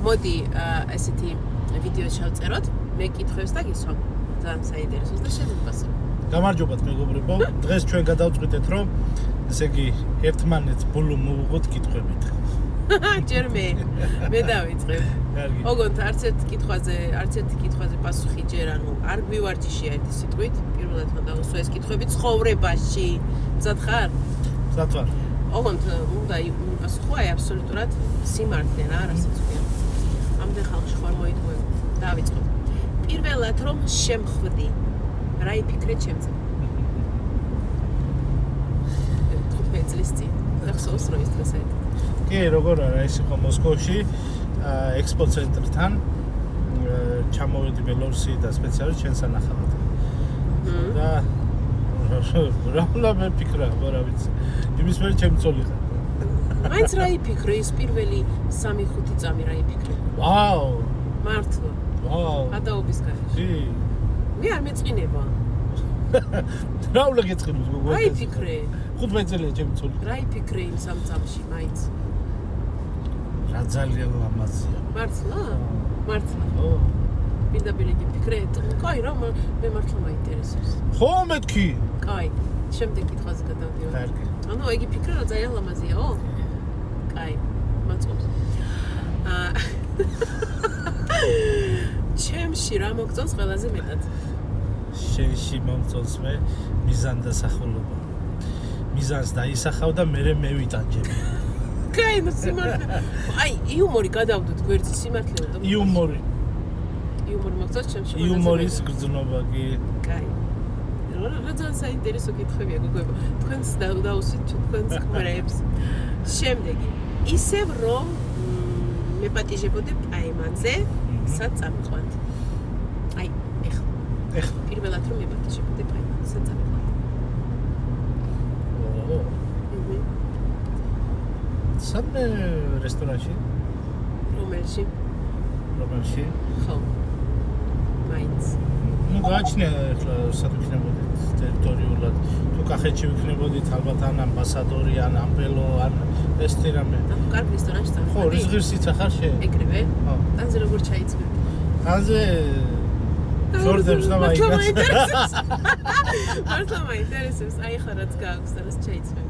მოდი ესეთი ვიდეო შევწეროთ, მე კითხვებს და გისვამ. ძალიან საინტერესოა და შეგვიყვასო. გამარჯობათ მეგობრებო, დღეს ჩვენ გადავწყვიტეთ, რომ ესე იგი ერთმანეთს ბოლო მოვუღოთ კითხვებით. ჯერ მე დავიწყებ. კარგი. ოღონდ არც ერთი კითხვაზე პასუხი ჯერ არ გვივარჯიშია ერთი სიტყვით. პირველად უნდა დავუსვა ეს კითხვები ცხოვრებაში. მზად ხარ? მზად ვარ. ოღონდ უნდა პასუხო აი აბსოლუტურად სიმართლე რა, რასაც ქვია. ამდენ ხალხში ხარ მოიტყვე. დავიწყებ. პირველად რომ შემხვდი. რა იფიქრე ჩემზე? 15 წლის წინ. ახსოვს რომ ის დღეს აიტყვა. კი, როგორ არა, ეს იყო მოსკოვში, ექსპო ცენტრთან. ჩამოვედი ბელორუსი და სპეციალურად ჩვენს ანახავად. და რა უნდა მიფიქრა, რა ვიცი. იმის მე ჩემი ცოლი ხარ. მაინც რა იფიქრე ის პირველი 3-5 წამი რა იფიქრე? ვაუ! მართლა. ვაუ! ადაობის გარეშე. კი. მე არ მეწყინება. რა უნდა გეწყინოს გოგო? რა იფიქრე? 15 წელია ჩემი ცოლი. რა იფიქრე იმ 3 წამში მაინც? რა ძალიან ლამაზია. მართლა? მართლა. ო. პირდაპირ იფიქრე? კაი რა, მე მართლა მაინტერესებს. ხო მეთქი? კაი. შემდეგ კითხვაზე გადავდივარ. კარგი. ანუ ეგ იფიქრე რომ ძალიან ლამაზიაო? კაი. მაწყობს. ჩემში რა მოგწონს ყველაზე მეტად? შენში მომწონს მე მიზანდასახულობა. მიზანს დაისახავ და მე მევიტანჯებ. კაი, ნუ სიმართლე. აი, იუმორი გადავდოთ გვერდზე სიმართლე და იუმორი. იუმორი მოგწონს ჩემში? იუმორის გრძნობა კი. კაი. რა ძალიან საინტერესო კითხვებია გოგოებო. თქვენს დაუსვით თქვენს ქმრებს. შემდეგი. ისევ რომ მეპატიჟებოდე პაემანზე, სად წამიყვანთ? აი, ეხლა. პირველად რომ მეპატიჟებოდე პაემანზე, სად წამიყვანთ? ო. სამდე რესტორანში? რომელში? ხო. მაინც. ნუ გააჩნია ახლა სად ვიქნებოდით ტერიტორიულად. თუ კახეთში ვიქნებოდით ალბათ ან ამბასადორი, ან ამბელო, ან ესეთი რამე. ანუ კარგ რესტორანში წავედი. ხო, რის ღირსიც ახარ შე? ეგრევე? ხო. ანზე როგორ ჩაიწვევ? ანზე ჯორდებს და მაიგას. მართლა მაინტერესებს, აი ხა რაც გააქვს და რაც ჩაიწვევ.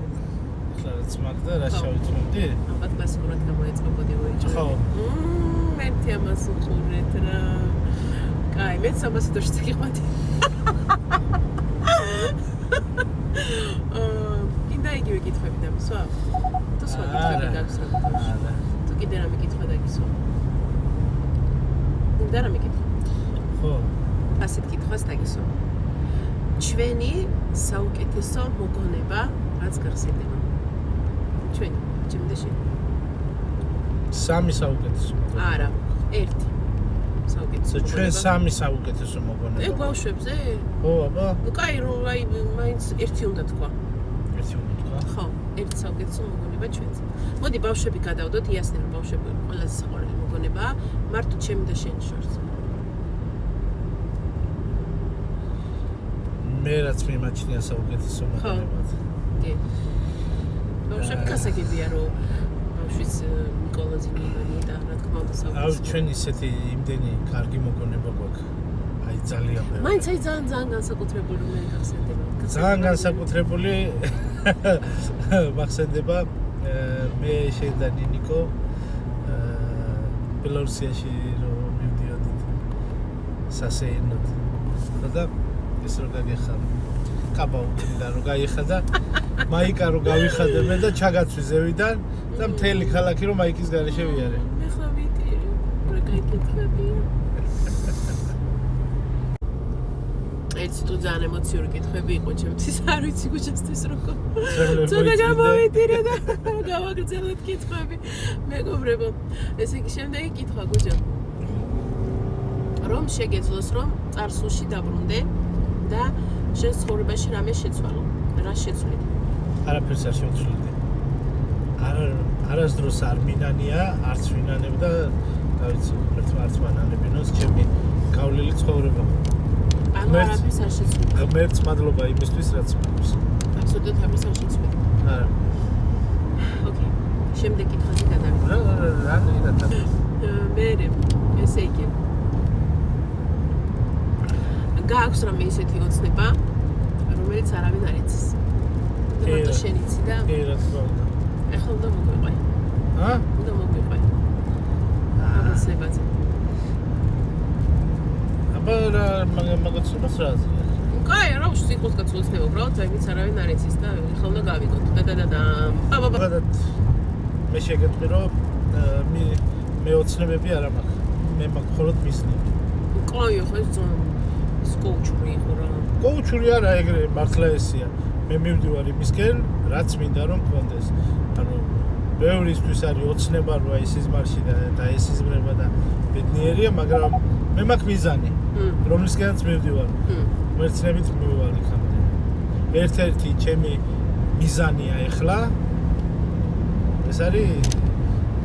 ახლა რაც მაგდა რა შევიწვევდი? ალბათ გასაკურად გამოეწყობოდი ვეჭვი. ხო. მერტი ამას უყურეთ რა. კაი, მე სამასიდოში წაიყვანდი. კიდე იგივე კითხვები დამისვა? თუ სხვა კითხვები გაქვს რა? არა. თუ კიდე რამე კითხვა დაგისვა? კიდე რამე კითხვა? ხო. ასეთ კითხვას დაგისვა. ჩვენი საუკეთესო მოგონება რაც გახსენდება? ჩვენი, ჩემი და შენი. სამი საუკეთესო მოგონება. არა, ერთი. საუკეთესო მოგონება. ჩვენ სამი საუკეთესო მოგონება. ეგ ბავშვებზე? ხო, აბა. ნუ კაი, რომ აი მაინც ერთი უნდა თქვა. ერთი უნდა თქვა. ხო, ერთი საუკეთესო მოგონება ჩვენს. მოდი ბავშვები გადავდოთ, იასნე რომ ბავშვები ყველაზე საყვარელი მოგონებაა, მარტო ჩემი და შენი შორის. მე რაც მიმაჩნია საუკეთესო მოგონებად. კი. ბავშვები გასაგებია რომ ბავშვის ნიკოლოზი მიგონი და რა თქმა უნდა საუკეთესო. აუ ჩვენ ისეთი იმდენი კარგი მოგონება გვაქვს. აი ძალიან ბევრი. მაინც აი ძალიან განსაკუთრებული რომ მე გახსენდება. ძალიან განსაკუთრებული მახსენდება მე შენ და ნინიკო ბელორუსიაში რომ მივდიოდით სასეირნოდ. და ეს რო გაგეხარ კაბაუთიდან რო გაიხა და მაიკა რო გავიხადებე და ჩაგაცვი ზევიდან და მთელი ქალაქი რომ მაიკის გარეშე ვიარე. მე ხა ვიტირი, რა გაიკეთები. ეს თუ ძალიან ემოციური კითხვები იყო ჩემთვის, არ ვიცი გუჩასთვის როგორ. ცოტა გამოვიტირე და გავაგრძელოთ კითხვები. მეგობრებო, ესე იგი შემდეგი კითხვა გუჯა. რომ შეგეძლოს რომ წარსულში დაბრუნდე და შენ ცხოვრებაში რამე შეცვალო. რა შეცვლით? არაფერს არ შევცვლიდი. არასდროს არ მინანია, არც ვინანებ და დავიცი, არც მანანებინოს ჩემი გავლილი ცხოვრება. ანუ არაფერს არ შეცვლით. ღმერთს მადლობა იმისთვის, რაც მაქვს. აბსოლუტურად არაფერს არ შეცვლით. არა. ოკეი. შემდეგ კითხვაზე გადავიდეთ. რა. მე მერე ესე იგი გააქვს რამე ისეთი ოცნება რომელიც არავინ არ იცის და მარტო შენ იცი და კი რა თქმა უნდა ეხლა უნდა მოგვიყვე უნდა მოგვიყვე ოცნებაზე აბა რა მაგაცნობას რა აზრია კაი რა უშ სიტყვას გაცოცნება უბრალოდ საერთოდ არავინ არ იცის და ეხლა უნდა გავიგოთ და მე შეგეთქვი რომ მე ოცნებები არ მაქვს მე მაქვს მხოლოდ მისნები კაი ხო ეს კოუჩური იყო რა კოუჩური არა ეგრე მართლა ესია მე მივდივარ იმისკენ რაც მინდა რომ მქონდეს ანუ ბევრისთვის არის ოცნება როა ის სიზმარში და ეს სიზმრება და ბედნიერია მაგრამ მე მაქვს მიზანი რომლისკენაც მივდივარ მერცნებით მივივალ იქამდე ერთ-ერთი ჩემი მიზანია ეხლა ეს არის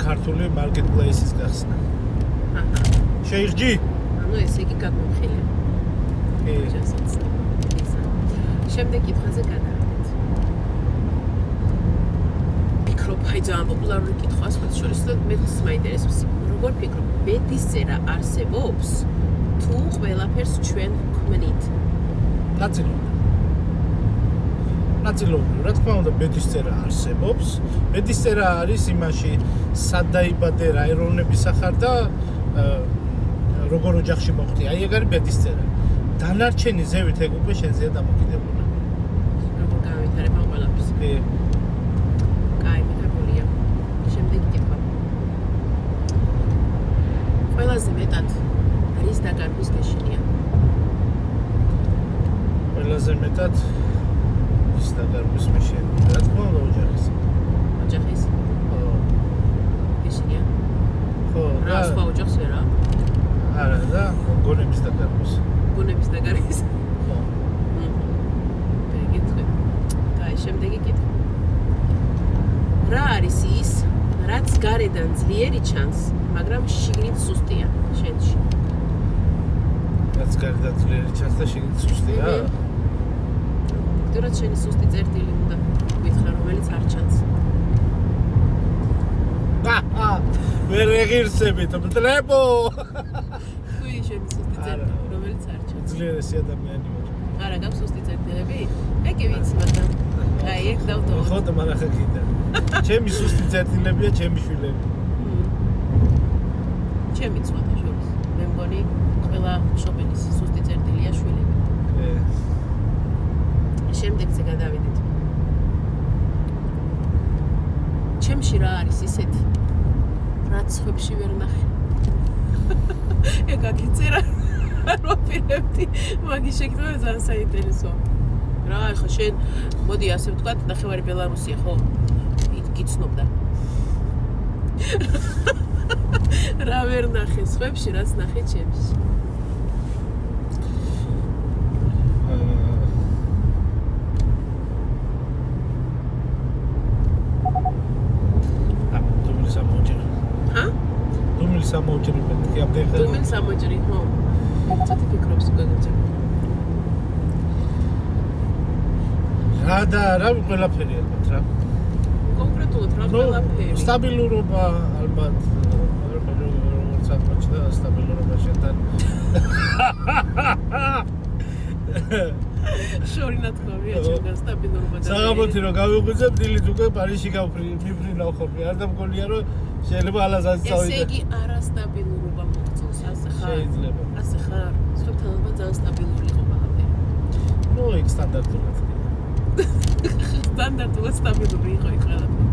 ქართული მარკეტპლეისის გახსნა შეიძი ანუ ესე იგი გაგმხილე შემდეგ კითხვაზე გადავიდეთ ფიქრობ აი ძალიან პოპულარული კითხვა სხვა შორის და მეც მაინტერესებს როგორ ფიქრობ ბედისწერა არსებობს თუ ყველაფერს ჩვენ გვქმნით ნაწილობრივ რა თქმა უნდა ბედისწერა არსებობს ბედისწერა არის იმაში სად დაიბადე რა ეროვნების სახარ და როგორ ოჯახში მოხდი აი ეგ არის ბედისწერა დანარჩენი ზევით ეგ უკვე შენზეა დამოკიდებული როგორ გავითარებ ამ ყველაფერს კი კაი მიღებულია შემდეგი კითხვა ყველაზე მეტად რის დაკარგვის გეშინია ყველაზე მეტად ის დაკარგვის მეშინია რა თქმა უნდა ოჯახის ხო გეშინია ხო რა სხვა ოჯახს ვერა არა და გონების დაკარგვის ხო გეკითხე კაი შემდეგი კითხვა რა არის ის რაც გარედან ძლიერი ჩანს მაგრამ შიგნით სუსტია შენში რაც გარედან ძლიერი ჩანს და შიგნით სუსტია ფაქტურად შენი სუსტი წერტილი უნდა გითხრა რომელიც არ ჩანს ვერ ეღირსებით მტრებო თქვი შენი სუსტი წერტილი რომელიც არ ჩანს ძლიერესი ადამიანი ვარ არა გაქვს სუსტი წერტილები მე კი ვიცი მაგრამ აი ეგ დავტოვე ხო და მარა ხა კიდე ჩემი სუსტი წერტილებია ჩემი შვილები ჩემი ცოტა შორის მე მგონი ყველა მშობელის სუსტი წერტილია შვილები შემდეგზე გადავიდეთ ჩემში რა არის ისეთი რაც სხვებში ვერ ნახე ეგ აგიწერა რა პირებდი მაგის შეკითხვა ძალიან საინტერესოა რა ახლა შენ მოდი ასე ვთქვათ ნახევარი ბელარუსია ხო გიცნობდა რა ვერ ნახე სხვებში რაც ნახე ჩემში სამოჯერი მეთქი ამდენ დუმილ სამოჯერი ხო ცოტა ფიქრობს გაგეძებ რა და რა ყველაფერი ალბათ რა კონკრეტულად რა ყველაფერი სტაბილურობა ალბათ როგორც აღმოჩნდა სტაბილურობა შენთან შორი ნათქვამია ჩვენგან სტაბილურობა და საღამოთი რომ გავიღვიძებ დილით უკვე პარიზში მიფრინავ ხოლმე არ დამგონია რომ შეიძლება ალაზანს წავიდე ესე იგი არასტაბილურობა მოგწონს ასე ხარ შეიძლება ასე ხარ სხვებთანაც ძალიან სტაბილური იყო ყველაფერი ნუ იქ სტანდარტულად სტანდარტულად სტაბილური იყო იქ ყველაფერი